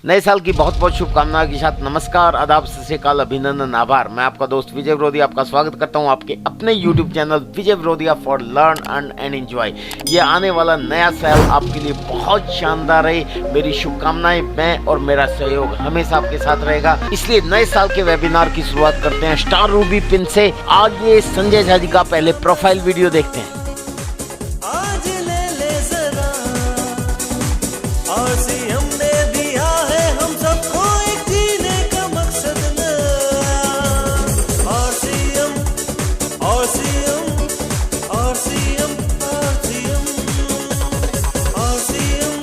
नए साल की बहुत बहुत शुभकामनाओं के साथ नमस्कार, आदाब, सत श्री अकाल, अभिनंदन, आभार। मैं आपका दोस्त विजय विरोधिया आपका स्वागत करता हूं आपके अपने YouTube चैनल Vijay Virodhiya for learn earn and enjoy. ये आने वाला नया साल आपके लिए बहुत शानदार रहे। मेरी शुभकामनाएं, मैं और मेरा सहयोग हमेशा आपके साथ रहेगा। इसलिए नए साल के वेबिनार की शुरुआत करते हैं स्टार रूबी पिन से। आज ये संजय झा जी का पहले प्रोफाइल वीडियो देखते हैं। आज ले जरा और हमने दिया है हम सबको एक जीने का मकसद न। और सीएम और सीएम और सीएम और सीएम और सीएम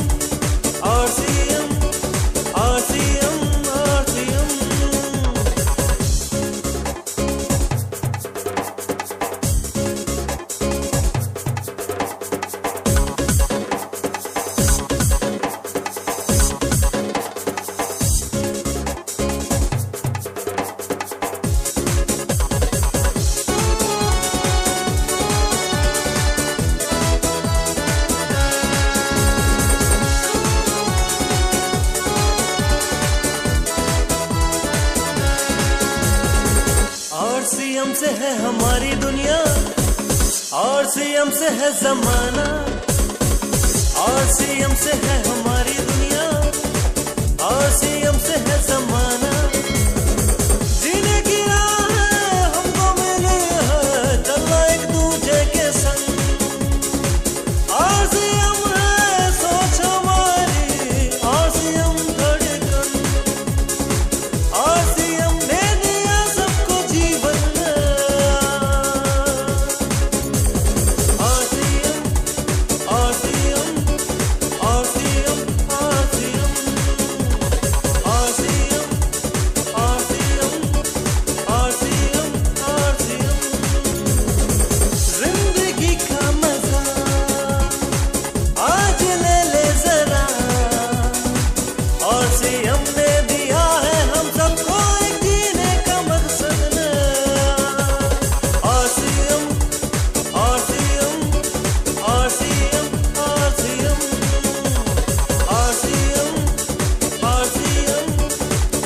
और सीएम और सीएम और सीएम। और सीएम से है हमारी दुनिया और सीएम से है जमाना और सीएम से है हमारी दुनिया और सीएम से है जमाना। जीने की राह है हमको मिली है चलना एक दूजे के संग। और सीएम है सोच हमारी और सीएम धड़कन और सीएम ने दिया सबको जीवन। और सीएम और सीएम और सीएम और सीएम और सीएम और सीएम और सीएम और सीएम। जिंदगी का मजा आज ले जरा और सीएम ने दिया है हम सबको एक जीने का मकसद न। और सीएम और सीएम और सीएम और सीएम और सीएम और सीएम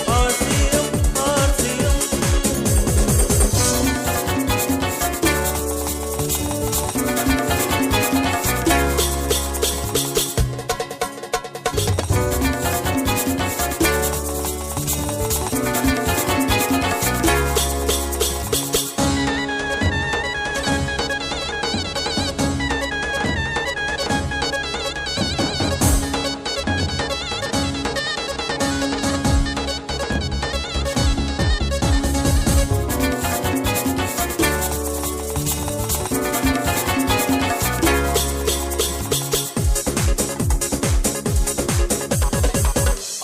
और सीएम और सीएम।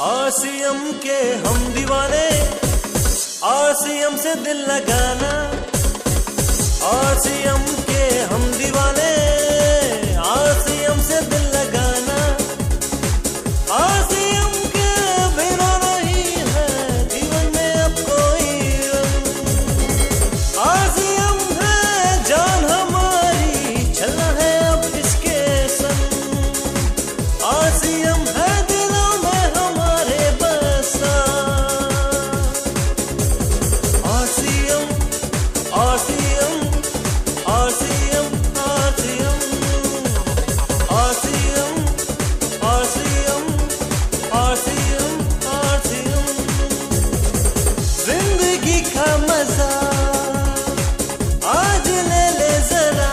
और सीएम के हम दीवाने और सीएम से दिल लगाना। और सीएम के हम दीवाने और सीएम से दिल लगाना। और सीएम के बिना नहीं है जीवन में अब कोई रंग। और सीएम है जान हमारी चलना है अब इसके संग। और सीएम है दिलों में हमारे बसा। और सीएम और सीएम और सीएम और सीएम और सीएम और सीएम और सीएम और सीएम। जिंदगी का मजा आज ले जरा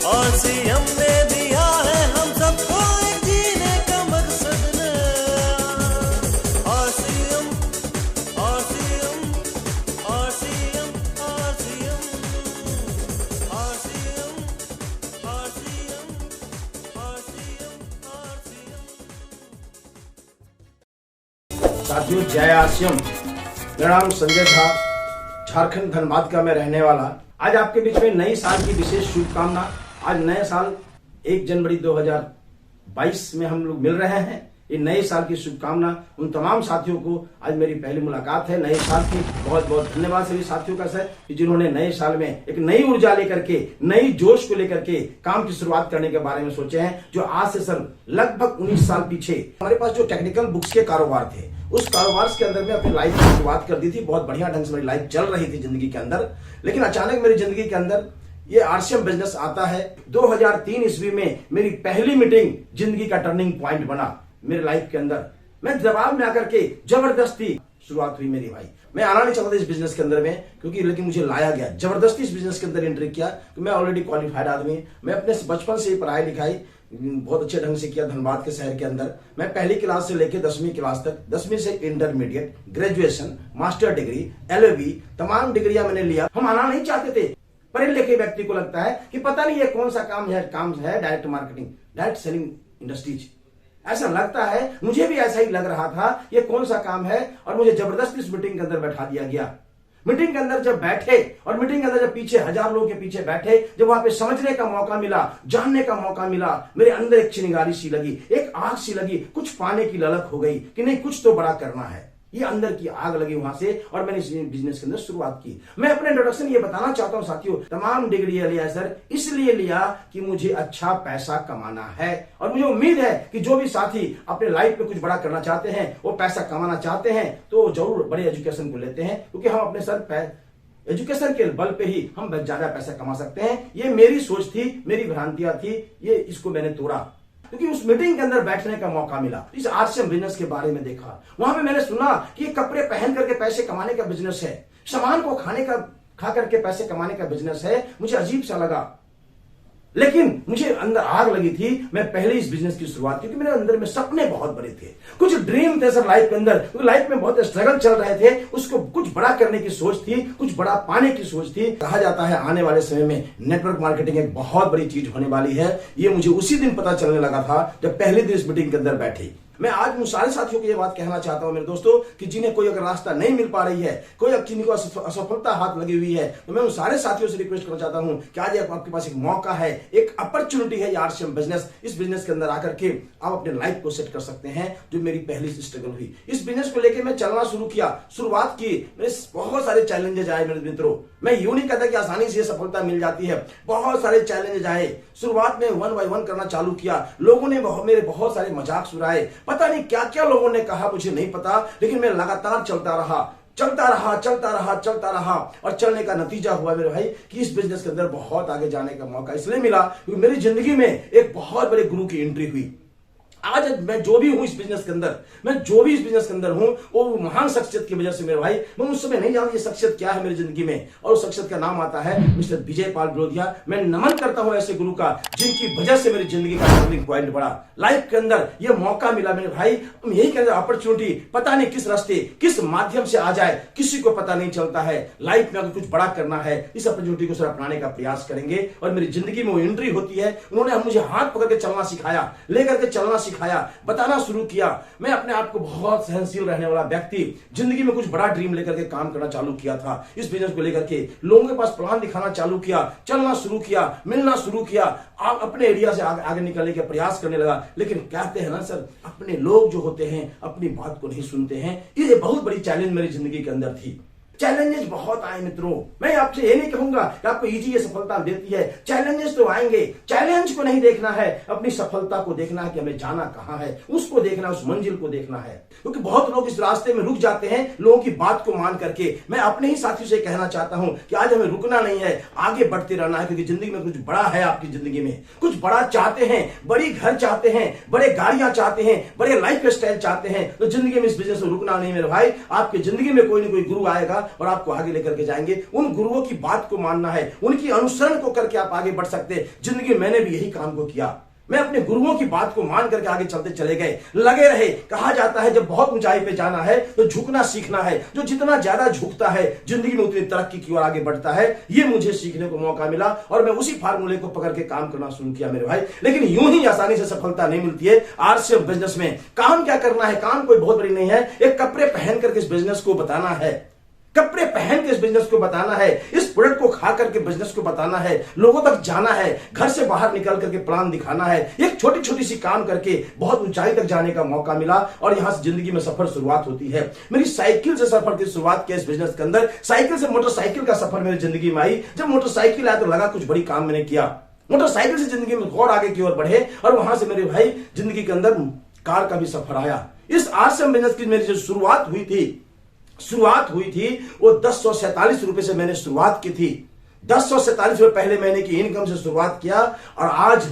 और सीएम ने दिया है हम सबको एक जीने का मकसद न। और सीएम और सीएम और सीएम और सीएम और सीएम और सीएम और सीएम और सीएम। साथियों, जय आसियम। मेरा नाम संजय झा, झारखंड धनबाद का मैं रहने वाला। आज आपके बीच में नए साल की विशेष शुभकामना। आज नए साल 1 जनवरी 2022 में हम लोग मिल रहे हैं। ये नए साल की शुभकामना उन तमाम साथियों को। आज मेरी पहली मुलाकात है नए साल की। बहुत बहुत धन्यवाद सभी साथियों का सर कि जिन्होंने नए साल में एक नई ऊर्जा लेकर के, नई जोश को लेकर के काम की शुरुआत करने के बारे में सोचे हैं। जो आज से सर लगभग 19 साल पीछे हमारे पास जो टेक्निकल बुक्स के कारोबार थे, उस कारोबार के अंदर में अपनी लाइफ की शुरुआत कर दी थी। बहुत बढ़िया ढंग से मेरी लाइफ चल रही थी जिंदगी के अंदर। लेकिन अचानक मेरी जिंदगी के अंदर ये आरसीएम बिजनेस आता है। 2003 ईस्वी में मेरी पहली मीटिंग जिंदगी का टर्निंग पॉइंट बना मेरे लाइफ के अंदर। मैं दबाव में आकर के जबरदस्ती शुरुआत हुई मेरी भाई। मैं आना नहीं चाहता था इस बिजनेस के अंदर में, क्योंकि लेकिन मुझे लाया गया, जबरदस्ती इस बिजनेस के अंदर एंट्री किया। तो मैं ऑलरेडी क्वालिफाइड आदमी, मैं अपने बचपन से ही पढ़ाई लिखाई बहुत अच्छे ढंग से किया धनबाद के शहर के अंदर। मैं पहली क्लास से लेकर 10वीं क्लास तक, 10वीं से intermediate, graduation, master degree, LLB, तमाम डिग्रियां मैंने लिया। हम आना नहीं चाहते थे। पढ़े लिखे व्यक्ति को लगता है कि पता नहीं ये कौन सा काम है direct marketing, direct selling industries, ऐसा लगता है। मुझे भी ऐसा ही लग रहा था ये कौन सा काम है, और मुझे जबरदस्ती इस मीटिंग के अंदर बैठा दिया गया। मीटिंग के अंदर जब बैठे और मीटिंग के अंदर जब पीछे 1000 लोगों के पीछे बैठे, जब वहां पे समझने का मौका मिला, जानने का मौका मिला, मेरे अंदर एक चिंगारी सी लगी, एक आग सी लगी, कुछ पाने की ललक हो गई कि नहीं कुछ तो बड़ा करना है। ये अंदर की आग लगी वहां से, और मैंने इस बिजनेस के अंदर शुरुआत की। मैं अपने इंट्रोडक्शन ये बताना चाहता हूं साथियों, तमाम डिग्री लिया सर इसलिए लिया कि मुझे अच्छा पैसा कमाना है। और मुझे उम्मीद है कि जो भी साथी अपने लाइफ में कुछ बड़ा करना चाहते हैं, वो पैसा कमाना चाहते हैं, तो जरूर बड़े एजुकेशन को लेते हैं, क्योंकि हम अपने सर एजुकेशन के बल पे ही हम ज्यादा पैसा कमा सकते हैं। ये मेरी सोच थी, मेरी भ्रांतियां थी, ये इसको मैंने तोड़ा, क्योंकि उस मीटिंग के अंदर बैठने का मौका मिला। इस आरसीएम बिजनेस के बारे में देखा, वहां पे मैंने सुना कि ये कपड़े पहन करके पैसे कमाने का बिजनेस है, सामान को खा करके पैसे कमाने का बिजनेस है। मुझे अजीब सा लगा, लेकिन मुझे अंदर आग लगी थी। मैं पहले इस बिजनेस की शुरुआत, क्योंकि मेरे अंदर में सपने बहुत बड़े थे, कुछ ड्रीम थे सर लाइफ के अंदर, क्योंकि लाइफ में बहुत स्ट्रगल चल रहे थे, उसको कुछ बड़ा करने की सोच थी, कुछ बड़ा पाने की सोच थी। कहा जाता है आने वाले समय में नेटवर्क मार्केटिंग एक बहुत बड़ी चीज होने वाली है। ये मुझे उसी दिन पता चलने लगा था जब पहले दिन इस मीटिंग के अंदर बैठे। मैं आज उन सारे साथियों को ये बात कहना चाहता हूं मेरे दोस्तों, कि जिन्हें कोई अगर रास्ता नहीं मिल पा रही है, कोई किन्हीं को असफलता हाथ लगी हुई है, तो मैं उन सारे साथियों से रिक्वेस्ट करना चाहता हूं कि आज आपके पास एक मौका है, एक अपॉर्चुनिटी है, आरसीएम बिजनेस। इस बिजनेस के अंदर आकर के आप अपने लाइफ को सेट कर सकते हैं, जो मेरी पहली स्ट्रगल हुई। इस बिजनेस को लेकर मैं चलना शुरू किया, शुरुआत की, मेरे बहुत सारे चैलेंजेस आए मेरे मित्रों। मैं यूं नहीं कहता कि आसानी से सफलता मिल जाती है, बहुत सारे चैलेंजेस आए। शुरुआत में 1 बाय 1 करना चालू किया, लोगों ने मेरे बहुत सारे मजाक उड़ाए, पता नहीं क्या क्या लोगों ने कहा मुझे नहीं पता, लेकिन मैं लगातार चलता रहा, और चलने का नतीजा हुआ मेरे भाई कि इस बिजनेस के अंदर बहुत आगे जाने का मौका इसलिए मिला क्योंकि मेरी जिंदगी में एक बहुत बड़े गुरु की एंट्री हुई। आज मैं जो भी हूं इस बिजनेस के अंदर, हूं, वो महान शख्सियत की वजह से मेरे भाई। मैं उस समय नहीं जानता ये शख्सियत क्या है मेरी जिंदगी में, और उस शख्सियत का नाम आता है मिस्टर विजय पाल विरोधिया। मैं नमन करता हूं ऐसे गुरु का, जिनकी वजह से मेरी जिंदगी का टर्निंग पॉइंट बढ़ा। लाइफ के अंदर ये मौका मिला मेरे भाई, यही के अंदर अपॉर्चुनिटी पता नहीं किस रास्ते, किस माध्यम से आ जाए, किसी को पता नहीं चलता है। लाइफ में अगर कुछ बड़ा करना है, इस अपॉर्चुनिटी को सर अपनाने का प्रयास करेंगे, और मेरी जिंदगी में वो एंट्री होती है। उन्होंने मुझे हाथ पकड़ के चलना सिखाया, लेकर के चलना सिखाया, बताना शुरू किया। मैं अपने आप को बहुत सहनशील रहने वाला व्यक्ति, जिंदगी में कुछ बड़ा ड्रीम लेकर के काम करना चालू किया था। इस बिजनेस को लेकर के लोगों के पास प्लान दिखाना चालू किया, चलना शुरू किया, मिलना शुरू किया, अपने एरिया से आगे निकलने का प्रयास करने लगा। लेकिन कहते हैं ना सर, अपने लोग जो होते हैं अपनी बात को नहीं सुनते हैं। ये बहुत बड़ी चैलेंज मेरी जिंदगी के अंदर थी। चैलेंजेस बहुत आए मित्रों, मैं आपसे ये नहीं कहूंगा कि आपको इजी ये सफलता देती है, चैलेंजेस तो आएंगे। चैलेंज को नहीं देखना है, अपनी सफलता को देखना है कि हमें जाना कहां है, उसको देखना है, उस मंजिल को देखना है। क्योंकि बहुत लोग इस रास्ते में रुक जाते हैं लोगों की बात को मान करके। मैं अपने ही साथियों से कहना चाहता हूं कि आज हमें रुकना नहीं है, आगे बढ़ते रहना है, क्योंकि जिंदगी में कुछ बड़ा है। आपकी जिंदगी में कुछ बड़ा चाहते हैं, बड़ी घर चाहते हैं, बड़े गाड़ियां चाहते हैं, बड़े लाइफ स्टाइल चाहते हैं, तो जिंदगी में इस बिजनेस में रुकना नहीं मेरे भाई। आपकी जिंदगी में कोई ना कोई गुरु आएगा और आपको आगे लेकर के जाएंगे। उन गुरुओं की बात को मानना है, उनकी अनुसरण को करके आप आगे बढ़ सकते हैं। जिंदगी में मैंने भी यही काम को किया, मैं अपने गुरुओं की बात को मान करके आगे चलते चले गए, लगे रहे। कहा जाता है जब बहुत ऊंचाई पे जाना है तो झुकना सीखना है। जो जितना ज्यादा झुकता है जिंदगी में उतनी तरक्की की ओर आगे बढ़ता है। ये मुझे सीखने को मौका मिला और मैं उसी फार्मूले को पकड़ के काम करना शुरू किया मेरे भाई। लेकिन यूं ही आसानी से सफलता नहीं मिलती है। आरसीएम बिजनेस में काम क्या करना है, काम कोई बहुत बड़ी नहीं है। एक कपड़े पहन करके इस बिजनेस को बताना है, कपड़े पहन के इस बिजनेस को बताना है, इस प्रोडक्ट को खा करके बिजनेस को बताना है, लोगों तक जाना है, घर से बाहर निकल करके प्लान दिखाना है। एक छोटी छोटी सी काम करके बहुत ऊंचाई तक जाने का मौका मिला और यहां से जिंदगी में सफर शुरुआत होती है। मेरी साइकिल से सफर की शुरुआत किया इस बिजनेस के अंदर। साइकिल से मोटरसाइकिल का सफर मेरी जिंदगी में आई। जब मोटरसाइकिल आया तो लगा कुछ बड़ी काम मैंने किया। मोटरसाइकिल से जिंदगी में और आगे की ओर बढ़े और वहां से मेरे भाई जिंदगी के अंदर कार का भी सफर आया। इस आश्रम बिजनेस की मेरी जो शुरुआत हुई थी वो 1047 रुपए से मैंने शुरुआत की थी। 1047 रुपए पहले महीने की इनकम से शुरुआत किया और आज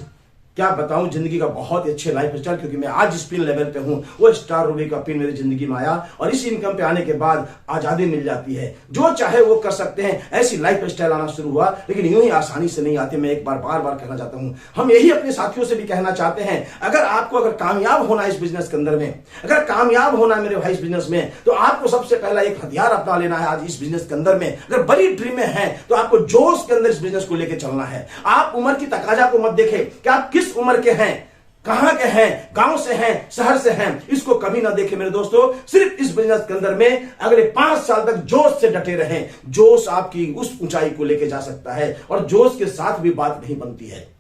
क्या बताऊं जिंदगी का बहुत ही अच्छे लाइफ स्टाइल, क्योंकि मैं आज जिस पिन लेवल पे हूं वो स्टार रूबी का पिन मेरी जिंदगी में आया और इस इनकम पे आने के बाद आजादी मिल जाती है। जो चाहे वो कर सकते हैं, ऐसी लाइफ स्टाइल आना शुरू हुआ, लेकिन यूं ही आसानी से नहीं आती। मैं एक बार बार बार कहना चाहता हूं, हम यही अपने साथियों से भी कहना चाहते हैं, अगर कामयाब होना इस बिजनेस के अंदर में, अगर कामयाब होना मेरे भाई इस बिजनेस में, तो आपको सबसे पहला एक हथियार अपना लेना है। आज इस बिजनेस के अंदर में अगर बड़ी ड्रीमें हैं तो आपको जोश के अंदर इस बिजनेस को लेकर चलना है। आप उम्र की तकाजा को मत देखें कि आप किस उम्र के हैं, कहां के हैं, गांव से हैं, शहर से हैं, इसको कभी ना देखें मेरे दोस्तों। सिर्फ इस बिजनेस के अंदर में अगले 5 साल तक जोश से डटे रहें। जोश आपकी उस ऊंचाई को लेके जा सकता है और जोश के साथ भी बात नहीं बनती है।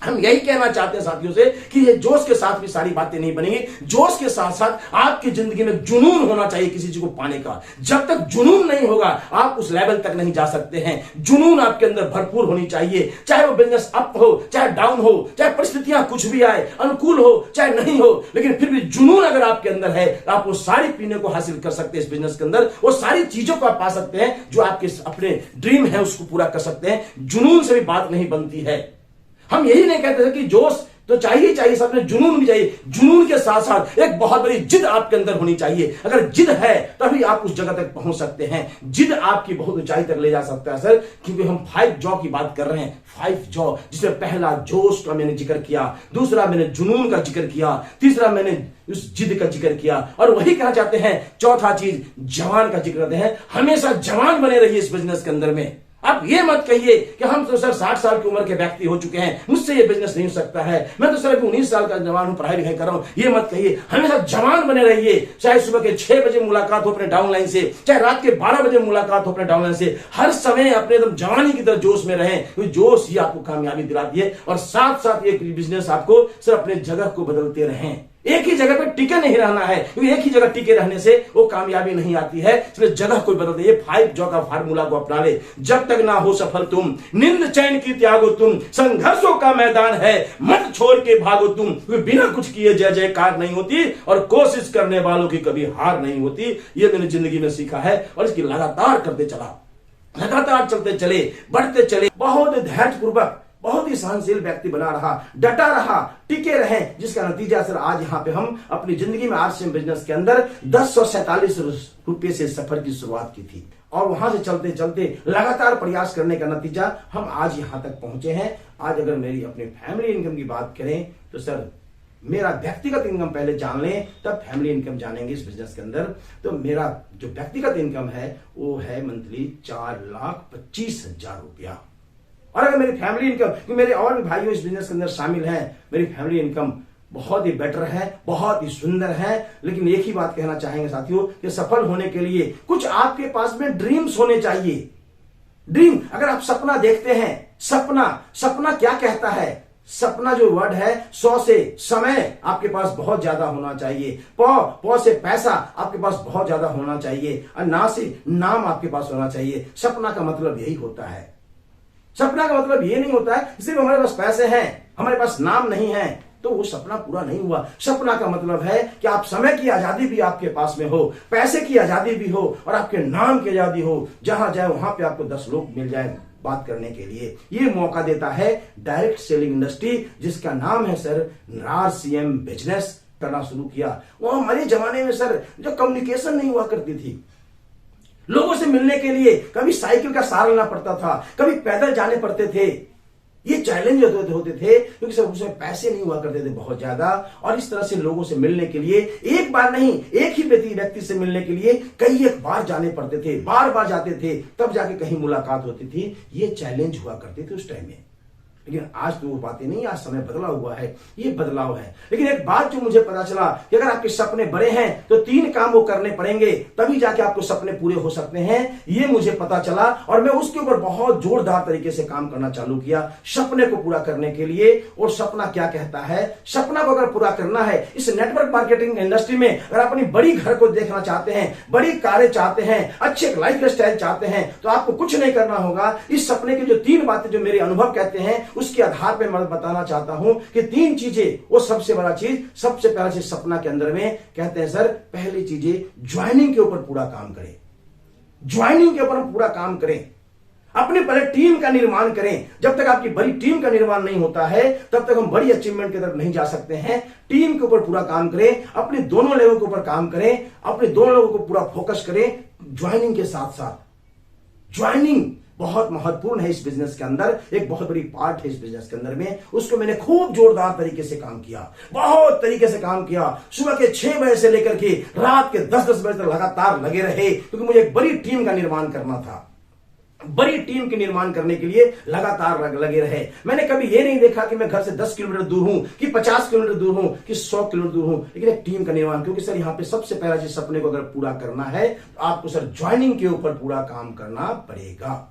हम यही कहना चाहते हैं साथियों से कि ये जोश के साथ भी सारी बातें नहीं बनेंगी। जोश के साथ साथ आपकी जिंदगी में जुनून होना चाहिए किसी चीज को पाने का। जब तक जुनून नहीं होगा आप उस लेवल तक नहीं जा सकते हैं। जुनून आपके अंदर भरपूर होनी चाहिए, चाहे वो बिजनेस अप हो, चाहे डाउन हो, चाहे परिस्थितियां कुछ भी आए, अनुकूल हो चाहे नहीं हो, लेकिन फिर भी जुनून अगर आपके अंदर है तो आप वो सारी पीने को हासिल कर सकते हैं। इस बिजनेस के अंदर वो सारी चीजों को आप पा सकते हैं जो आपके अपने ड्रीम है उसको पूरा कर सकते हैं। जुनून से भी बात नहीं बनती है। हम यही नहीं कहते थे कि जोश तो चाहिए साथ में जुनून भी चाहिए। जुनून के साथ साथ एक बहुत बड़ी जिद आपके अंदर होनी चाहिए। अगर जिद है तभी आप उस जगह तक पहुंच सकते हैं। जिद आपकी बहुत ऊंचाई तक ले जा सकता है सर, क्योंकि हम 5 जॉ की बात कर रहे हैं। 5 जॉ, जिसमें पहला जोश का मैंने जिक्र किया, दूसरा मैंने जुनून का जिक्र किया, तीसरा मैंने उस जिद का जिक्र किया और वही कहना चाहते हैं चौथा चीज जवान का जिक्र करते हैं। हमेशा जवान बने रहिए इस बिजनेस के अंदर में। आप ये मत कहिए कि हम तो सर 60 साल की उम्र के व्यक्ति हो चुके हैं, मुझसे ये बिजनेस नहीं हो सकता है, मैं तो सर अभी 19 साल का जवान हूं, पढ़ाई लिखाई कर रहा हूं। ये मत कहिए, हमेशा जवान बने रहिए। चाहे सुबह के 6 बजे मुलाकात हो अपने डाउनलाइन से, चाहे रात के 12 बजे मुलाकात हो अपने डाउनलाइन से, हर समय अपने एकदम जवानी की तरह जोश में रहें, क्योंकि जोश ही आपको कामयाबी दिलाती है। और साथ साथ ये बिजनेस आपको सर अपने जगह को बदलते रहें। एक ही जगह पर टिके नहीं रहना है, क्योंकि एक ही जगह टिके रहने से वो कामयाबी नहीं आती है। इसलिए जगह कोई बदलते। ये 5 जॉ का फार्मूला को अपना ले। जब तक ना हो सफल तुम, निंद चैन की त्यागो तुम, संघर्षों का मैदान है, मत छोड़ के भागो तुम, क्योंकि बिना कुछ किए जय जयकार नहीं होती और कोशिश करने वालों की कभी हार नहीं होती। ये मैंने जिंदगी में सीखा है और इसकी लगातार करते चला, लगातार चलते चले, बढ़ते चले, बहुत धैर्यपूर्वक, बहुत ही सहनशील व्यक्ति बना रहा, डटा रहा, टिके रहे, जिसका नतीजा सर आज यहाँ पे हम अपनी जिंदगी में आरसीएम बिजनेस के अंदर 1047 रुपए से सफर की शुरुआत की थी और वहां से चलते चलते लगातार प्रयास करने का नतीजा हम आज यहाँ तक पहुंचे हैं। आज अगर मेरी अपनी फैमिली इनकम की बात करें तो सर मेरा व्यक्तिगत इनकम पहले जान लें तब फैमिली इनकम जानेंगे इस बिजनेस के अंदर। तो मेरा जो व्यक्तिगत इनकम है वो है मंथली 4,25,000 रुपया। और अगर मेरी फैमिली इनकम, क्योंकि मेरे और भी भाइयों इस बिजनेस के अंदर शामिल हैं, मेरी फैमिली इनकम बहुत ही बेटर है, बहुत ही सुंदर है। लेकिन एक ही बात कहना चाहेंगे साथियों कि सफल होने के लिए कुछ आपके पास में ड्रीम्स होने चाहिए। ड्रीम, अगर आप सपना देखते हैं, सपना क्या कहता है? सपना जो वर्ड है 100 से समय आपके पास बहुत ज्यादा होना चाहिए, पौ से पैसा आपके पास बहुत ज्यादा होना चाहिए और ना से नाम आपके पास होना चाहिए। सपना का मतलब यही होता है। सपना का मतलब ये नहीं होता है सिर्फ हमारे पास पैसे हैं, हमारे पास नाम नहीं है तो वो सपना पूरा नहीं हुआ। सपना का मतलब है कि आप समय की आजादी भी आपके पास में हो, पैसे की आजादी भी हो और आपके नाम की आजादी हो। जहां जाए वहां पे आपको 10 लोग मिल जाए बात करने के लिए। ये मौका देता है डायरेक्ट सेलिंग इंडस्ट्री, जिसका नाम है सर आरसीएम बिजनेस। करना शुरू किया वो हमारे जमाने में सर जो कम्युनिकेशन नहीं हुआ करती थी, लोगों से मिलने के लिए कभी साइकिल का सहारा लेना पड़ता था, कभी पैदल जाने पड़ते थे। ये चैलेंज होते थे क्योंकि सब उसमें पैसे नहीं हुआ करते थे बहुत ज्यादा। और इस तरह से लोगों से मिलने के लिए एक बार नहीं, एक ही व्यक्ति से मिलने के लिए कई एक बार जाने पड़ते थे, बार बार जाते थे, तब जाके कहीं मुलाकात होती थी। ये चैलेंज हुआ करते थे उस टाइम में। लेकिन आज तो वो बातें नहीं, आज समय बदला हुआ है, ये बदलाव है। लेकिन एक बात जो मुझे पता चला कि अगर आपके सपने बड़े हैं तो 3 काम वो करने पड़ेंगे, तभी जाके आपको सपने पूरे हो सकते हैं, ये मुझे पता चला। और मैं उसके ऊपर बहुत जोरदार तरीके से काम करना चालू किया सपने को पूरा करने के लिए। और सपना क्या कहता है, सपना को अगर पूरा करना है इस नेटवर्क मार्केटिंग इंडस्ट्री में, अगर अपनी बड़ी घर को देखना चाहते हैं, बड़ी कारें चाहते हैं, अच्छे लाइफ स्टाइल चाहते हैं, तो आपको कुछ नहीं करना होगा। इस सपने की जो 3 बातें जो मेरे अनुभव कहते हैं उसके आधार पर मैं बताना चाहता हूं कि 3 चीजें, वो सबसे बड़ा चीज, सबसे पहला चीज सपना के अंदर में कहते हैं सर, पहली चीजें ज्वाइनिंग के ऊपर पूरा काम करें। ज्वाइनिंग के ऊपर पूरा काम करें, अपने पहले टीम का निर्माण करें। जब तक आपकी बड़ी टीम का निर्माण नहीं होता है तब तक हम बड़ी अचीवमेंट की तरफ नहीं जा सकते हैं। टीम के ऊपर पूरा काम करें, अपने दोनों लेवल के ऊपर काम करें, अपने दोनों लोगों को पूरा फोकस करें ज्वाइनिंग के साथ साथ। ज्वाइनिंग बहुत महत्वपूर्ण है इस बिजनेस के अंदर, एक बहुत बड़ी पार्ट है इस बिजनेस के अंदर में। उसको मैंने खूब जोरदार तरीके से काम किया, बहुत तरीके से काम किया। सुबह के 6 बजे से लेकर के रात के 10-10 बजे तक लगातार लगे रहे, क्योंकि मुझे एक बड़ी टीम का निर्माण करना था। बड़ी टीम के निर्माण करने के लिए लगातार लगे रहे। मैंने कभी ये नहीं देखा कि मैं घर से 10 किलोमीटर दूर हूं, कि 50 किलोमीटर दूर हूं, कि 100 किलोमीटर दूर हूं, लेकिन एक टीम का निर्माण। क्योंकि सर यहां पे सबसे पहला चीज सपने को अगर पूरा करना है तो आपको सर ज्वाइनिंग के ऊपर पूरा काम करना पड़ेगा।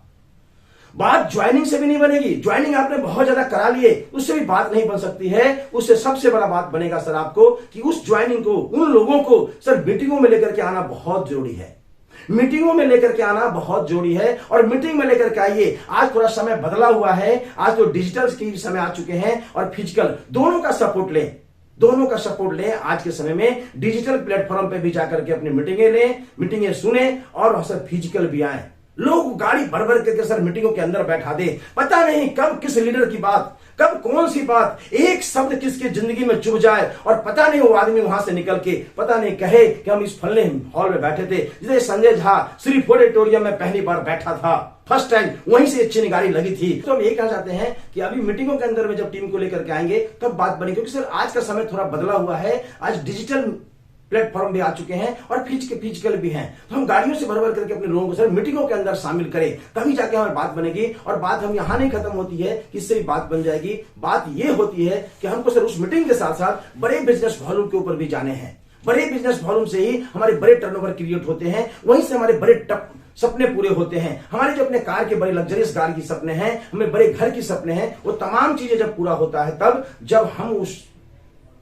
बात ज्वाइनिंग से भी नहीं बनेगी, ज्वाइनिंग आपने बहुत ज्यादा करा लिए उससे भी बात नहीं बन सकती है। उससे सबसे बड़ा बात बनेगा सर आपको कि उस ज्वाइनिंग को, उन लोगों को सर मीटिंगों में लेकर के आना बहुत जरूरी है। मीटिंगों में लेकर के आना बहुत जरूरी है। और मीटिंग में लेकर के आइए। आज थोड़ा समय बदला हुआ है, आज तो डिजिटल के समय आ चुके हैं और फिजिकल, दोनों का सपोर्ट लें, दोनों का सपोर्ट लें। आज के समय में डिजिटल प्लेटफॉर्म पे भी जाकर के अपनी मीटिंगें लें, मीटिंगें सुने और सर फिजिकल भी आए। लोग गाड़ी भर भर करके सर मीटिंगों के अंदर बैठा दे, पता नहीं कब किस लीडर की बात, कब कौन सी बात, एक शब्द किसकी जिंदगी में चुभ जाए और पता नहीं वो आदमी वहां से निकल के पता नहीं कहे कि हम इस फलने हॉल में बैठे थे, जैसे संजय झा श्री ऑडिटोरियम में पहली बार बैठा था, फर्स्ट टाइम वहीं से अच्छी निगारी लगी थी। तो हम ये कहना चाहते हैं कि अभी मीटिंगों के अंदर में जब टीम को लेकर के आएंगे तब बात बनी, क्योंकि सर आज का समय थोड़ा बदला हुआ है। आज डिजिटल प्लेटफॉर्म भी आ चुके हैं और फिजिकल भी हैं। तो हम गाड़ियों से भर करके अपने लोगों को सर मीटिंगों के अंदर शामिल करें, तभी जाके हमारी बात बनेगी। और बात हम यहां नहीं खत्म होती है कि इससे भी बात बन जाएगी। बात यह होती है कि हमको सर उस मीटिंग के साथ साथ बड़े बिजनेस वॉल्यूम के ऊपर भी जाने हैं। बड़े बिजनेस वॉल्यूम से ही हमारे बड़े टर्नओवर क्रिएट होते हैं, वहीं से हमारे बड़े सपने पूरे होते हैं। हमारे जो अपने कार के बड़े लग्जरियस कार की सपने हैं, हमें बड़े घर की सपने हैं, वो तमाम चीजें जब पूरा होता है तब जब हम उस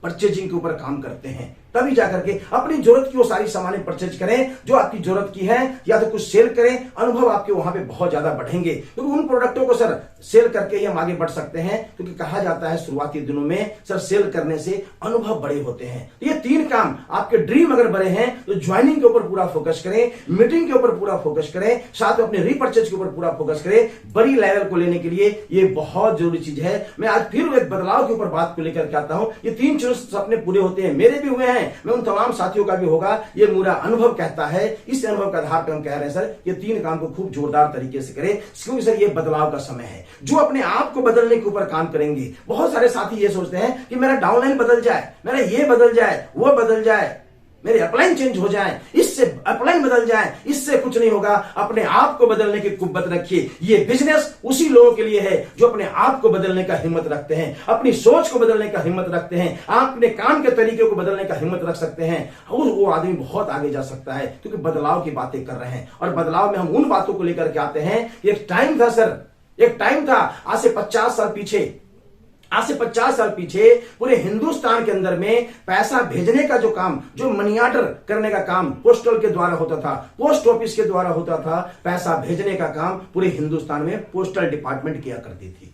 परचेजिंग के ऊपर काम करते हैं, तभी जाकर के अपनी जरूरत की वो सारी सामानें परचेज करें जो आपकी जरूरत की है, या तो कुछ सेल करें। अनुभव आपके वहां पे बहुत ज्यादा बढ़ेंगे, क्योंकि उन प्रोडक्टों को सर सेल करके ही हम आगे बढ़ सकते हैं। क्योंकि कहा जाता है शुरुआती दिनों में सर सेल करने से अनुभव बड़े होते हैं। ये 3 काम आपके ड्रीम अगर बड़े हैं तो ज्वाइनिंग के ऊपर पूरा फोकस करें, मीटिंग के ऊपर पूरा फोकस करें, साथ में अपने रीपर्चेज के ऊपर पूरा फोकस करें। बड़ी लेवल को लेने के लिए ये बहुत जरूरी चीज है। मैं आज फिर एक बदलाव के ऊपर बात को लेकर के आता हूं। ये 3 चीज सपने पूरे होते हैं, मेरे भी हुए हैं, मैं उन तमाम साथियों का भी होगा, ये मेरा अनुभव कहता है। इस अनुभव के आधार पर हम कह रहे हैं सर ये 3 काम को खूब जोरदार तरीके से करें, क्योंकि सर ये बदलाव का समय है। जो अपने आप को बदलने के ऊपर काम करेंगे, बहुत सारे साथी ये सोचते हैं कि मेरा डाउनलाइन बदल जाए, मेरा ये बदल जाए, वो बदल जाए, मेरे अपलाइन चेंज हो जाए, इससे अपलाइन बदल जाए, इससे कुछ नहीं होगा। अपने आप को बदलने की कुव्वत रखिए। ये बिजनेस उसी लोगों के लिए है जो अपने आप को बदलने का हिम्मत रखते हैं, अपनी सोच को बदलने का हिम्मत रखते हैं, आप अपने काम के तरीके को बदलने का हिम्मत रख सकते हैं। और वो आदमी बहुत आगे जा सकता है, क्योंकि बदलाव की बातें कर रहे हैं। और बदलाव में हम उन बातों को लेकर के आते हैं। एक टाइम था सर, एक टाइम था आज से 50 साल पीछे, आज से 50 साल पीछे पूरे हिंदुस्तान के अंदर में पैसा भेजने का जो काम, जो मनी ऑर्डर करने का काम पोस्टल के द्वारा होता था, पोस्ट ऑफिस के द्वारा होता था। पैसा भेजने का काम पूरे हिंदुस्तान में पोस्टल डिपार्टमेंट किया करती थी।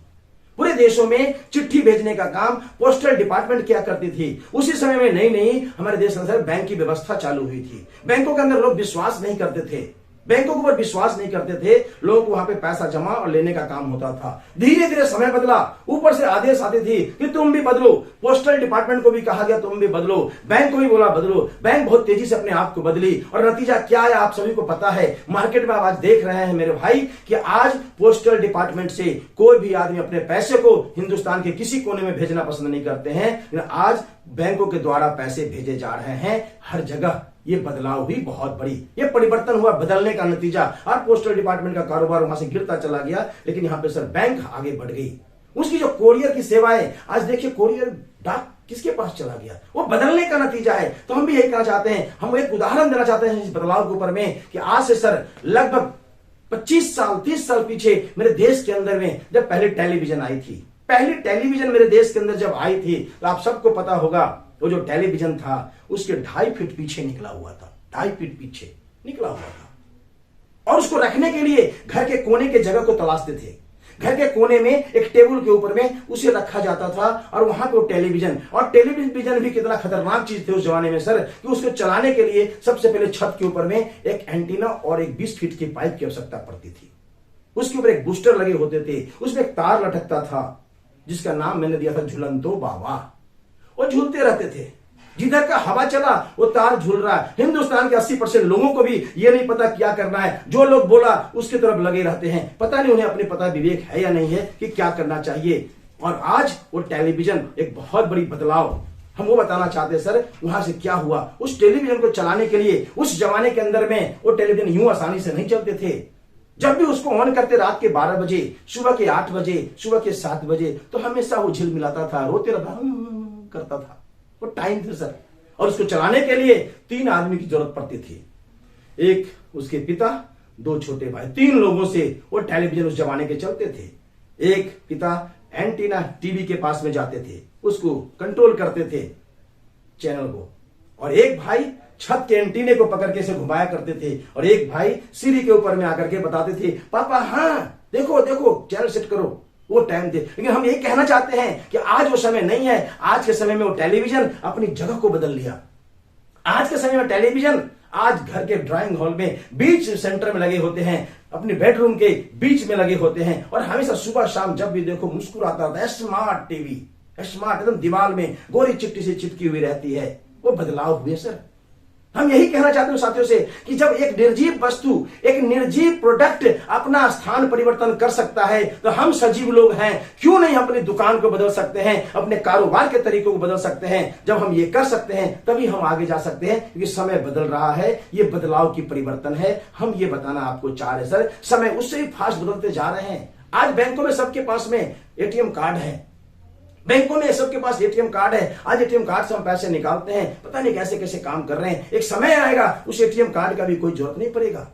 पूरे देशों में चिट्ठी भेजने का काम पोस्टल डिपार्टमेंट किया करती थी। उसी समय में नई हमारे देश के अंदर बैंक की व्यवस्था चालू हुई थी। बैंकों के अंदर लोग विश्वास नहीं करते थे, बैंकों के ऊपर विश्वास नहीं करते थे, लोगों को वहां पे पैसा जमा और लेने का काम होता था। धीरे धीरे समय बदला, ऊपर से आदेश आते थे कि तुम भी बदलो। पोस्टल डिपार्टमेंट को भी कहा गया तुम भी बदलो, बैंक को भी बोला बदलो। बैंक बहुत तेजी से अपने आप को बदली और नतीजा क्या है आप सभी को पता है। मार्केट में आज देख रहे हैं मेरे भाई कि आज पोस्टल डिपार्टमेंट से कोई भी आदमी अपने पैसे को हिंदुस्तान के किसी कोने में भेजना पसंद नहीं करते हैं, लेकिन आज बैंकों के द्वारा पैसे भेजे जा रहे हैं हर जगह। ये बदलाव हुई बहुत बड़ी, ये परिवर्तन हुआ, बदलने का नतीजा। और पोस्टल डिपार्टमेंट का कारोबार वहां से गिरता चला गया, लेकिन यहां पे सर बैंक आगे बढ़ गई। उसकी जो कोरियर की सेवाएं, आज देखिए कोरियर डाक किसके पास चला गया, वो बदलने का नतीजा है। तो हम भी यही कहना चाहते हैं, हम एक उदाहरण देना चाहते हैं इस बदलाव के ऊपर में कि आज से सर लगभग 25 साल 30 साल पीछे मेरे देश के अंदर में जब पहले टेलीविजन आई थी, पहली टेलीविजन मेरे देश के अंदर जब आई थी, तो आप सबको पता होगा वो जो टेलीविजन था उसके 2.5 फीट पीछे निकला हुआ था, 2.5 फीट पीछे निकला हुआ था। और उसको रखने के लिए घर के कोने के जगह को तलाशते थे। घर के कोने में एक टेबल के ऊपर में उसे रखा जाता था और वहां पे वो टेलीविजन, और टेलीविजन भी कितना खतरनाक चीज थे उस जमाने में सर, कि उसको चलाने के लिए सबसे पहले छत के ऊपर में एक एंटीना और एक 20 फीट की पाइप की आवश्यकता पड़ती थी। उसके ऊपर एक बूस्टर लगे होते थे, उसमें एक तार लटकता था जिसका नाम मैंने दिया था झुलंतो बाबा। वो झूलते रहते थे, जिधर का हवा चला वो तार झूल रहा है। हिंदुस्तान के 80% लोगों को भी ये नहीं पता क्या करना है, जो लोग बोला उसकी तरफ लगे रहते हैं, पता नहीं उन्हें अपने पता विवेक है या नहीं है कि क्या करना चाहिए। और आज वो टेलीविजन एक बहुत बड़ी बदलाव हम वो बताना चाहते हैं सर, वहां से क्या हुआ। उस टेलीविजन को चलाने के लिए उस जमाने के अंदर में वो टेलीविजन यूं आसानी से नहीं चलते थे। जब भी उसको ऑन करते रात के 12 बजे, सुबह के 8 बजे, सुबह के 7 बजे, तो हमेशा वो झिलमिलाता था, रोते रहता करता था। वो टाइम थे सर। और उसको चलाने के लिए 3 आदमी की जरूरत पड़ती थी, एक उसके पिता, 2 छोटे भाई, 3 लोगों से वो टेलीविजन उस जमाने के चलते थे। एक पिता एंटीना टीवी के पास में जाते थे, उसको कंट्रोल करते थे चैनल को, और एक भाई छत के एंटीने को पकड़ के से घुमाया करते थे, और एक भाई सीढ़ी के ऊपर में आकर के बताते थे, पापा हाँ देखो देखो चैनल सेट करो। वो टाइम थे। लेकिन हम ये कहना चाहते हैं कि आज वो समय नहीं है। आज के समय में वो टेलीविजन अपनी जगह को बदल लिया। आज के समय में टेलीविजन आज घर के ड्राइंग हॉल में बीच सेंटर में लगे होते हैं, अपने बेडरूम के बीच में लगे होते हैं, और हमेशा सुबह शाम जब भी देखो मुस्कुराता रहता है। स्मार्ट टीवी, स्मार्ट, एकदम दीवार में गोरी चिट्ठी से चिपकी हुई रहती है। वो बदलाव हुए सर। हम यही कहना चाहते हैं साथियों से कि जब एक निर्जीव वस्तु, एक निर्जीव प्रोडक्ट अपना स्थान परिवर्तन कर सकता है, तो हम सजीव लोग हैं, क्यों नहीं अपनी दुकान को बदल सकते हैं, अपने कारोबार के तरीकों को बदल सकते हैं। जब हम ये कर सकते हैं तभी हम आगे जा सकते हैं, क्योंकि समय बदल रहा है। ये बदलाव की परिवर्तन है। हम ये बताना आपको चाह रहे सर, समय उससे भी फास्ट बदलते जा रहे हैं। आज बैंकों में सबके पास में एटीएम कार्ड है, बैंकों में सबके पास एटीएम कार्ड है। आज एटीएम कार्ड से हम पैसे निकालते हैं, पता नहीं कैसे कैसे काम कर रहे हैं। एक समय आएगा उस एटीएम कार्ड का भी कोई जरूरत नहीं पड़ेगा।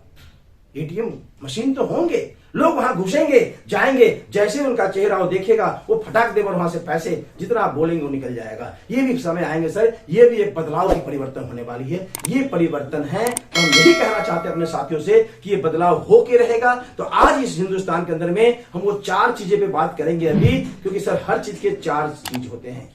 एटीएम मशीन तो होंगे, लोग वहां घुसेंगे, जाएंगे, जैसे उनका चेहरा वो देखेगा, वो फटाक देकर वहां से पैसे जितना आप बोलेंगे वो निकल जाएगा। ये भी समय आएंगे सर, ये भी एक बदलाव की परिवर्तन होने वाली है। ये परिवर्तन है, तो हम यही कहना चाहते हैं अपने साथियों से कि ये बदलाव होके रहेगा। तो आज इस हिंदुस्तान के अंदर में हम वो 4 चीजें पे बात करेंगे अभी, क्योंकि सर हर चीज के 4 चीज होते हैं,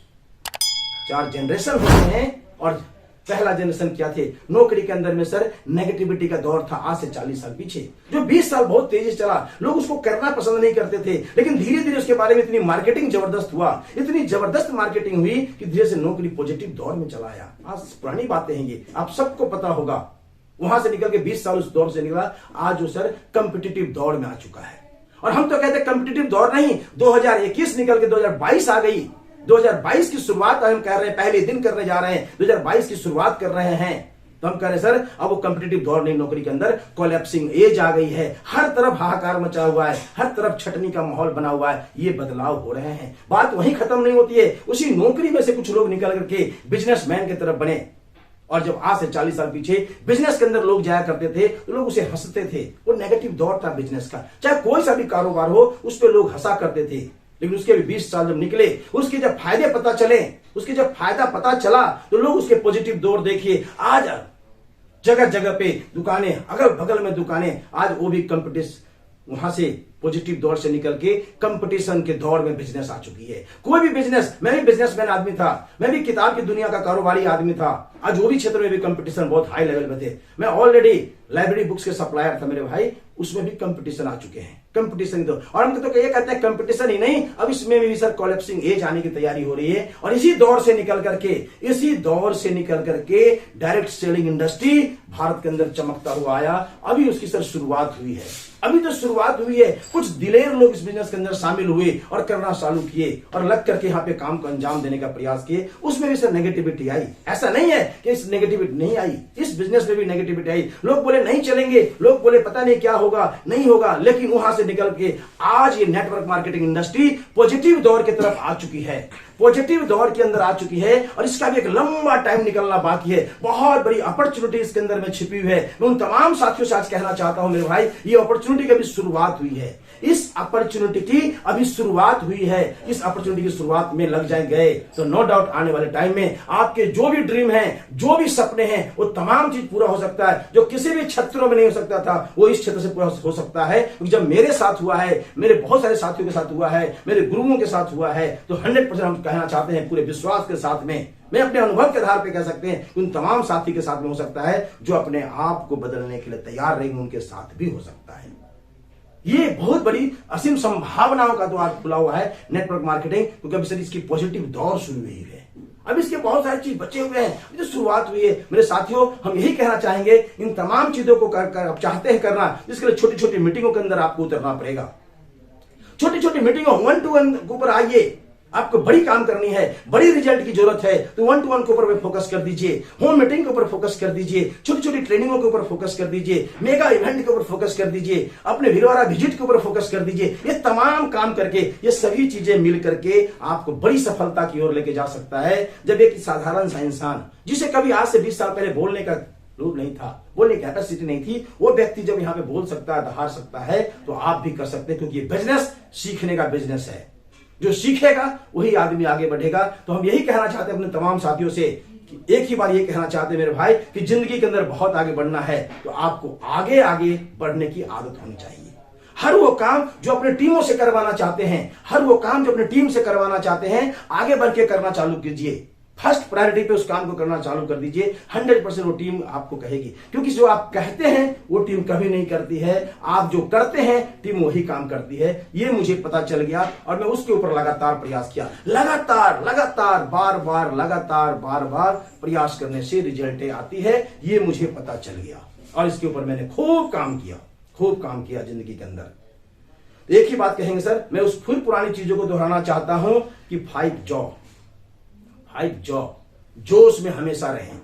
4 जनरेशन होते हैं। और पहला जनरेशन क्या थे नौकरी के अंदर में सर, नेगेटिविटी का दौर था आज से 40 साल पीछे। जो 20 साल बहुत तेजी से चला, लोग उसको करना पसंद नहीं करते थे, लेकिन धीरे धीरे उसके बारे में इतनी मार्केटिंग जबरदस्त हुआ, इतनी जबरदस्त मार्केटिंग हुई कि धीरे से नौकरी पॉजिटिव दौर में चला आया। आज पुरानी बातें हैं ये, आप सबको पता होगा। वहां से निकल के 20 साल उस दौर से निकला, आज वो सर कंपिटिटिव दौर में आ चुका है। और हम तो कहते हैं कंपिटिटिव दौर नहीं, 2021 निकल के 2022 आ गई। 2022 की शुरुआत हम कर रहे हैं, पहले दिन करने जा रहे हैं, 2022 की शुरुआत कर रहे हैं। तो हम कह रहे हैं सर अब वो कॉम्पिटिटिव दौर नहीं, नौकरी के अंदर कोलैप्सिंग एज आ गई है। हर तरफ हाहाकार मचा हुआ है, हर तरफ छटनी का माहौल बना हुआ है। ये बदलाव हो रहे हैं। बात वहीं खत्म नहीं होती है, उसी नौकरी में से कुछ लोग निकल करके बिजनेसमैन की तरफ बने। और जब आज से 40 साल पीछे बिजनेस के अंदर लोग जाया करते थे तो लोग उसे हंसते थे। वो नेगेटिव दौर था बिजनेस का, चाहे कोई सा भी कारोबार हो उस पर लोग हंसा करते थे। लेकिन उसके भी 20 साल जब निकले, उसके जब फायदे पता चले, उसके जब फायदा पता चला, तो लोग उसके पॉजिटिव दौर देखिए। आज जगह जगह पे दुकानें, अगल बगल में दुकानें, आज वो भी कंपटीशन, वहां से पॉजिटिव दौर से निकल के कंपटीशन के दौर में बिजनेस आ चुकी है। कोई भी बिजनेस, मैं भी बिजनेसमैन आदमी था, मैं भी किताब की दुनिया का कारोबारी आदमी था। आज वो भी क्षेत्र में भी कंपटीशन बहुत हाई लेवल पे थे। मैं ऑलरेडी लाइब्रेरी बुक्स के सप्लायर था मेरे भाई, उसमें भी कंपटीशन आ चुके हैं। कंपटीशन दो, और हम तो ये कहते हैं कंपटीशन ही नहीं, अब इसमें भी सर कोलैप्सिंग एज आने की तैयारी हो रही है। और इसी दौर से निकल करके डायरेक्ट सेलिंग इंडस्ट्री भारत के अंदर चमकता हुआ आया। अभी उसकी सर शुरुआत हुई है, अभी तो शुरुआत हुई है। कुछ दिलेर लोग इस बिजनेस के अंदर शामिल हुए और करना चालू किए और लग करके यहाँ पे काम को अंजाम देने का प्रयास किए। उसमें भी सर नेगेटिविटी आई। ऐसा नहीं है कि इस नेगेटिविटी नहीं आई, इस बिजनेस में भी नेगेटिविटी आई। लोग बोले नहीं चलेंगे, लोग बोले पता नहीं क्या होगा, नहीं होगा, लेकिन वहां से निकल के आज ये नेटवर्क मार्केटिंग इंडस्ट्री पॉजिटिव दौर की तरफ आ चुकी है, पॉजिटिव दौर के अंदर आ चुकी है और इसका भी एक लंबा टाइम निकलना बाकी है। बहुत बड़ी अपॉर्चुनिटी इसके अंदर में छिपी हुई है। मैं उन तमाम साथियों से आज कहना चाहता हूं मेरे भाई, ये अपॉर्चुनिटी की अभी शुरुआत हुई है। इस अपॉर्चुनिटी की अभी शुरुआत हुई है। इस अपॉर्चुनिटी की शुरुआत में लग जाएंगे तो नो डाउट आने वाले टाइम में आपके जो भी ड्रीम है, जो भी सपने हैं, वो तमाम चीज पूरा हो सकता है। जो किसी भी क्षेत्रों में नहीं हो सकता था वो इस क्षेत्र से पूरा हो सकता है। क्योंकि जब मेरे साथ हुआ है, मेरे बहुत सारे साथियों के साथ हुआ है, मेरे गुरुओं के साथ हुआ है, तो 100% हम कहना चाहते हैं पूरे विश्वास के साथ में, मैं अपने अनुभव के आधार पर कह सकते हैं उन तमाम साथी के साथ में हो सकता है जो अपने आप को बदलने के लिए तैयार रहेंगे, उनके साथ भी हो सकता है। ये बहुत बड़ी असीम संभावनाओं का द्वार खुला हुआ है नेटवर्क मार्केटिंग, क्योंकि अभी सर इसकी पॉजिटिव दौर शुरू हुई है। अब इसके बहुत सारी चीज बचे हुए हैं, जो शुरुआत हुई है। मेरे साथियों, हम यही कहना चाहेंगे, इन तमाम चीजों को कर आप चाहते हैं करना, जिसके लिए छोटी छोटी मीटिंगों के अंदर आपको उतरना पड़ेगा। छोटी छोटी मीटिंगों 1-to-1 के ऊपर आइए। आपको बड़ी काम करनी है, बड़ी रिजल्ट की जरूरत है, तो 1-to-1 के ऊपर फोकस कर दीजिए, होम मीटिंग के ऊपर फोकस कर दीजिए, छोटी छोटी ट्रेनिंगों के ऊपर फोकस कर दीजिए, मेगा इवेंट के ऊपर फोकस कर दीजिए, अपने भिलवाड़ा विजिट के ऊपर फोकस कर दीजिए। ये तमाम काम करके, ये सभी चीजें मिल करके आपको बड़ी सफलता की ओर लेके जा सकता है। जब एक साधारण सा इंसान, जिसे कभी आज से 20 साल पहले बोलने का रूप नहीं था, बोलने की कैपेसिटी नहीं थी, वो व्यक्ति जब यहाँ पे बोल सकता है, दहाड़ सकता है, तो आप भी कर सकते हैं। क्योंकि ये बिजनेस सीखने का बिजनेस है। जो सीखेगा वही आदमी आगे बढ़ेगा। तो हम यही कहना चाहते हैं अपने तमाम साथियों से कि एक ही बार ये कहना चाहते हैं मेरे भाई कि जिंदगी के अंदर बहुत आगे बढ़ना है तो आपको आगे आगे बढ़ने की आदत होनी चाहिए। हर वो काम जो अपने टीमों से करवाना चाहते हैं, हर वो काम जो अपने टीम से करवाना चाहते हैं, आगे बढ़ के करना चालू कीजिए। फर्स्ट प्रायोरिटी पे उस काम को करना चालू कर दीजिए। 100% वो टीम आपको कहेगी, क्योंकि जो आप कहते हैं वो टीम कभी नहीं करती है, आप जो करते हैं टीम वही काम करती है। ये मुझे पता चल गया और मैं उसके ऊपर लगातार प्रयास किया। लगातार बार बार प्रयास करने से रिजल्टें आती है, ये मुझे पता चल गया और इसके ऊपर मैंने खूब काम किया जिंदगी के अंदर। एक ही बात कहेंगे सर, मैं उस फिर पुरानी चीजों को दोहराना चाहता हूं कि फाइट जॉब, जोश में हमेशा रहें।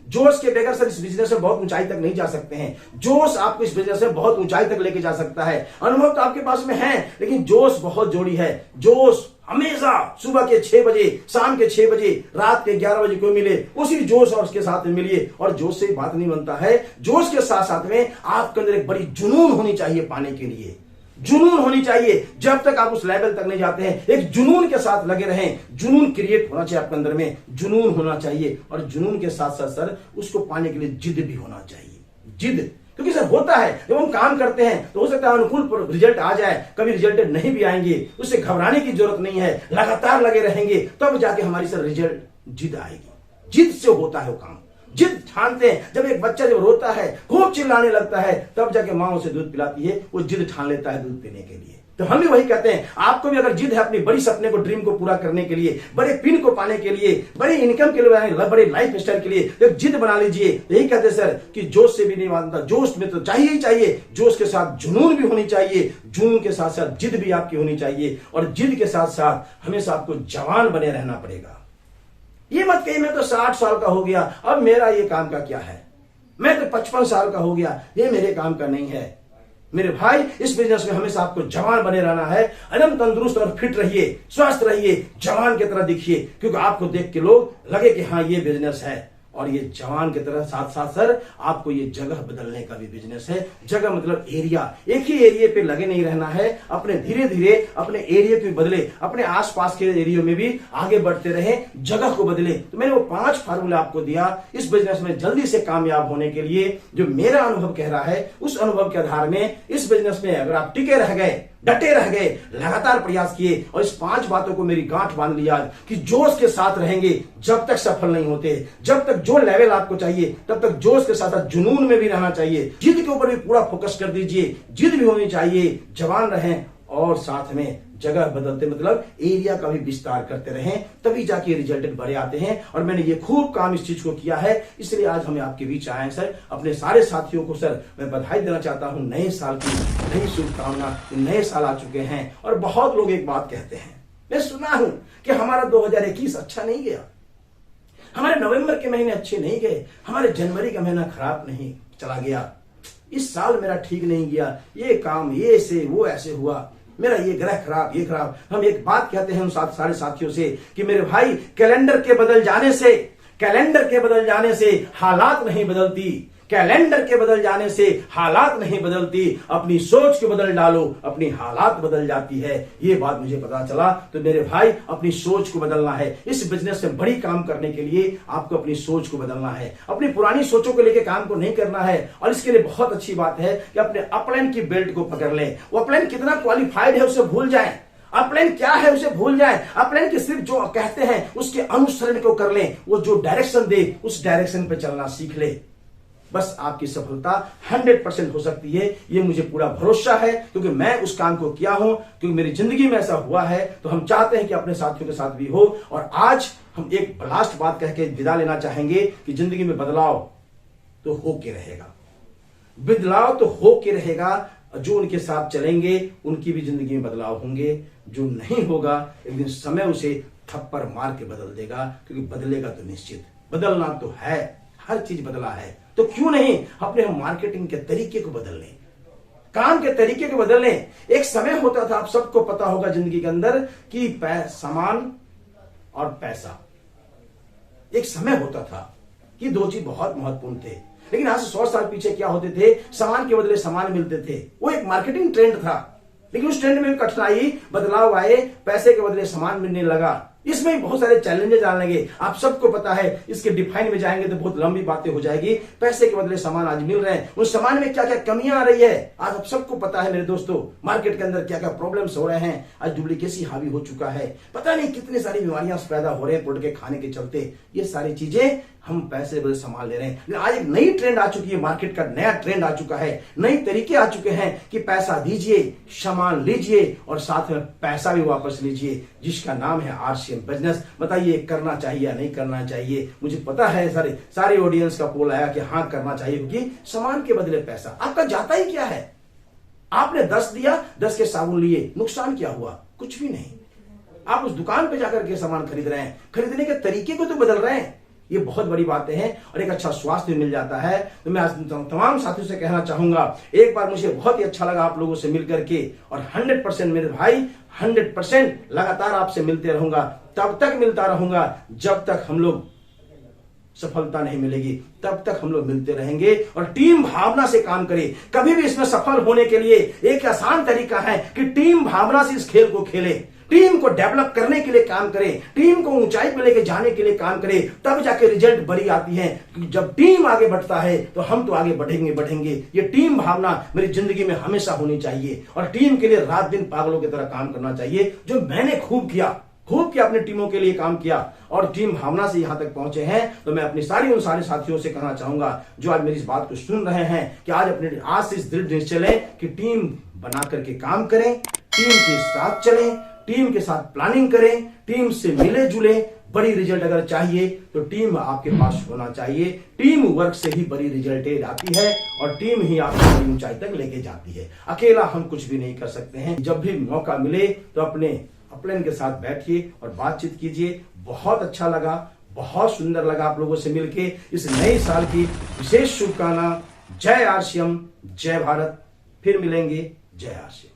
जोश के बगैर सर इस बिजनेस में बहुत ऊंचाई तक नहीं जा सकते हैं। जोश आपको इस बिजनेस में बहुत ऊंचाई तक लेके जा सकता है। अनुभव तो आपके पास में है, लेकिन जोश बहुत जोड़ी है। जोश हमेशा सुबह के 6 बजे, शाम के 6 बजे, रात के 11 बजे कोई मिले, उसी जोश और उसके साथ में मिलिए। और जोश से बात नहीं बनता है, जोश के साथ साथ में आपके अंदर एक बड़ी जुनून होनी चाहिए पाने के लिए। जुनून होनी चाहिए। जब तक आप उस लेवल तक नहीं जाते हैं, एक जुनून के साथ लगे रहें। जुनून क्रिएट होना चाहिए आपके अंदर में, जुनून होना चाहिए। और जुनून के साथ साथ सर उसको पाने के लिए जिद भी होना चाहिए। जिद, क्योंकि सर होता है जब हम काम करते हैं तो हो सकता है अनुकूल रिजल्ट आ जाए, कभी रिजल्ट नहीं भी आएंगे, उससे घबराने की जरूरत नहीं है। लगातार लगे रहेंगे तब जाके हमारी सर रिजल्ट जिद आएगी। जिद से होता है वो काम। जिद ठानते हैं। जब एक बच्चा जब रोता है, खूब चिल्लाने लगता है, तब जाके माँ उसे दूध पिलाती है, वो जिद ठान लेता है दूध पीने के लिए। तो हम भी वही कहते हैं, आपको भी अगर जिद है अपनी बड़ी सपने को, ड्रीम को पूरा करने के लिए, बड़े पिन को पाने के लिए, बड़ी इनकम के लिए, बड़े लाइफ स्टाइल के लिए, तो जिद बना लीजिए। यही कहते हैं सर कि जोश से भी नहीं मानता, जोश में तो चाहिए ही चाहिए। जोश के साथ जुनून भी होनी चाहिए, जुनून के साथ साथ जिद भी आपकी होनी चाहिए, और जिद के साथ साथ हमेशा आपको जवान बने रहना पड़ेगा। ये मत कहिए मैं तो 60 साल का हो गया, अब मेरा ये काम का क्या है, मैं तो 55 साल का हो गया, ये मेरे काम का नहीं है। मेरे भाई, इस बिजनेस में हमेशा आपको जवान बने रहना है। एकदम तंदुरुस्त और फिट रहिए, स्वस्थ रहिए, जवान की तरह दिखिए, क्योंकि आपको देख के लोग लगे कि हाँ ये बिजनेस है। और ये जवान की तरह साथ साथ सर आपको ये जगह बदलने का भी बिजनेस है। जगह मतलब एरिया, एक ही एरिया पे लगे नहीं रहना है। अपने धीरे धीरे अपने एरिया को बदले, अपने आसपास के एरिया में भी आगे बढ़ते रहे, जगह को बदले। तो मैंने वो 5 फार्मूला आपको दिया इस बिजनेस में जल्दी से कामयाब होने के लिए। जो मेरा अनुभव कह रहा है, उस अनुभव के आधार में इस बिजनेस में अगर आप टिके रह गए, डटे रह गए, लगातार प्रयास किए और इस 5 बातों को मेरी गांठ बांध लिया कि जोश के साथ रहेंगे जब तक सफल नहीं होते। जब तक जो लेवल आपको चाहिए तब तक जोश के साथ साथ जुनून में भी रहना चाहिए। जिद के ऊपर भी पूरा फोकस कर दीजिए, जिद भी होनी चाहिए, जवान रहें और साथ में जगह बदलते मतलब एरिया का भी विस्तार करते रहें, तभी जाके रिजल्ट बड़े आते हैं। और मैंने ये खूब काम इस चीज को किया है, इसलिए आज हमें आपके बीच आए हैं सर। अपने सारे साथियों को सर मैं बधाई देना चाहता हूं, नए साल की नई शुभकामना। नए साल आ चुके हैं और बहुत लोग एक बात कहते हैं, मैं सुना हूं कि हमारा 2021 अच्छा नहीं गया, हमारे नवंबर के महीने अच्छे नहीं गए, हमारे जनवरी का महीना खराब नहीं चला गया, इस साल मेरा ठीक नहीं गया, ये काम ये से वो ऐसे हुआ, मेरा ये ग्रह खराब ये खराब। हम एक बात कहते हैं उन सारे साथियों से कि मेरे भाई कैलेंडर के बदल जाने से हालात नहीं बदलती, कैलेंडर के बदल जाने से हालात नहीं बदलती, अपनी सोच को बदल डालो, अपनी हालात बदल जाती है। ये बात मुझे पता चला। तो मेरे भाई अपनी सोच को बदलना है। इस बिजनेस में बड़ी काम करने के लिए आपको अपनी सोच को बदलना है, अपनी पुरानी सोचों को लेकर काम को नहीं करना है। और इसके लिए बहुत अच्छी बात है कि अपने अपलाइन की बेल्ट को पकड़ लें। वो अपलाइन कितना क्वालिफाइड है उसे भूल जाए, अपलाइन क्या है उसे भूल जाए, अपलाइन की सिर्फ जो कहते हैं उसके अनुसरण को कर लें, वो जो डायरेक्शन दे उस डायरेक्शन पे चलना सीख ले। बस आपकी सफलता 100% हो सकती है, ये मुझे पूरा भरोसा है, क्योंकि मैं उस काम को किया हूं, क्योंकि मेरी जिंदगी में ऐसा हुआ है। तो हम चाहते हैं कि अपने साथियों के साथ भी हो। और आज हम एक लास्ट बात कह के विदा लेना चाहेंगे कि जिंदगी में बदलाव तो हो के रहेगा, बदलाव तो हो के रहेगा। जो उनके साथ चलेंगे उनकी भी जिंदगी में बदलाव होंगे, जो नहीं होगा एक दिन समय उसे थप्पड़ मार के बदल देगा, क्योंकि बदलेगा तो निश्चित, बदलना तो है, हर चीज बदला है। तो क्यों नहीं अपने हम मार्केटिंग के तरीके को बदल लें, काम के तरीके को बदल लें। एक समय होता था, आप सबको पता होगा जिंदगी के अंदर, कि सामान और पैसा, एक समय होता था कि दो चीज बहुत महत्वपूर्ण थे। लेकिन आज से 100 साल पीछे क्या होते थे, सामान के बदले सामान मिलते थे, वो एक मार्केटिंग ट्रेंड था। लेकिन उस ट्रेंड में कठिनाई, बदलाव आए, पैसे के बदले सामान मिलने लगा। इसमें बहुत सारे चैलेंजेस आने लगे, आप सबको पता है। इसके डिफाइन में जाएंगे तो बहुत लंबी बातें हो जाएगी। पैसे के बदले सामान आज मिल रहे हैं, उस सामान में क्या क्या कमियां आ रही है आज आप सबको पता है मेरे दोस्तों। मार्केट के अंदर क्या क्या प्रॉब्लम्स हो रहे हैं, आज डुप्लीकेसी हावी हो चुका है, पता नहीं कितनी सारी बीमारियां पैदा हो रहे हैं प्रोडक्ट के खाने के चलते। ये सारी चीजें हम पैसे बदले संभाल ले रहे हैं। लेकिन आज एक नई ट्रेंड आ चुकी है, मार्केट का नया ट्रेंड आ चुका है, नई तरीके आ चुके हैं कि पैसा दीजिए, सामान लीजिए और साथ में पैसा भी वापस लीजिए, जिसका नाम है आरसीएम बिजनेस। बताइए करना चाहिए या नहीं करना चाहिए? मुझे पता है सारे ऑडियंस का पोल आया कि हाँ करना चाहिए, क्योंकि सामान के बदले पैसा आपका जाता ही क्या है। आपने 10 दिया, 10 के साबुन लिए, नुकसान क्या हुआ? कुछ भी नहीं। आप उस दुकान पे जाकर के सामान खरीद रहे हैं, खरीदने के तरीके को तो बदल रहे हैं। ये बहुत बड़ी बातें हैं और एक अच्छा स्वास्थ्य मिल जाता है। तो मैं आज तमाम साथियों से कहना चाहूंगा, एक बार मुझे बहुत ही अच्छा लगा आप लोगों से मिलकर के, और 100% मेरे भाई 100% लगातार आपसे मिलते रहूंगा, तब तक मिलता रहूंगा जब तक हम लोग सफलता नहीं मिलेगी, तब तक हम लोग मिलते रहेंगे। और टीम भावना से काम करें। कभी भी इसमें सफल होने के लिए एक आसान तरीका है कि टीम भावना से इस खेल को खेलें, टीम को डेवलप करने के लिए काम करें, टीम को ऊंचाई पे लेके जाने के लिए काम करें, तब जाके रिजल्ट बड़ी आती है। क्योंकि जब टीम आगे बढ़ता है तो हम तो आगे बढ़ेंगे। ये टीम भावना मेरी जिंदगी में हमेशा होनी चाहिए, और टीम के लिए रात दिन पागलों की तरह काम करना चाहिए, जो मैंने खूब किया अपनी टीमों के लिए काम किया और टीम भावना से यहां तक पहुंचे हैं। तो मैं अपनी उन सारे साथियों से कहना चाहूंगा जो आज मेरी इस बात को सुन रहे हैं कि आज से इस दृढ़ निश्चय लें कि टीम बना करके काम करें, टीम के साथ चलें, टीम के साथ प्लानिंग करें, टीम से मिले जुले। बड़ी रिजल्ट अगर चाहिए तो टीम आपके पास होना चाहिए। टीम वर्क से ही बड़ी रिजल्ट आती है और टीम ही आपको बड़ी ऊंचाई तक लेके जाती है। अकेला हम कुछ भी नहीं कर सकते हैं। जब भी मौका मिले तो अपने अपलाइन के साथ बैठिए और बातचीत कीजिए। बहुत अच्छा लगा, बहुत सुंदर लगा आप लोगों से मिलके। इस नए साल की विशेष शुभकामना। जय आरसीएम, जय भारत। फिर मिलेंगे। जय आरसीएम।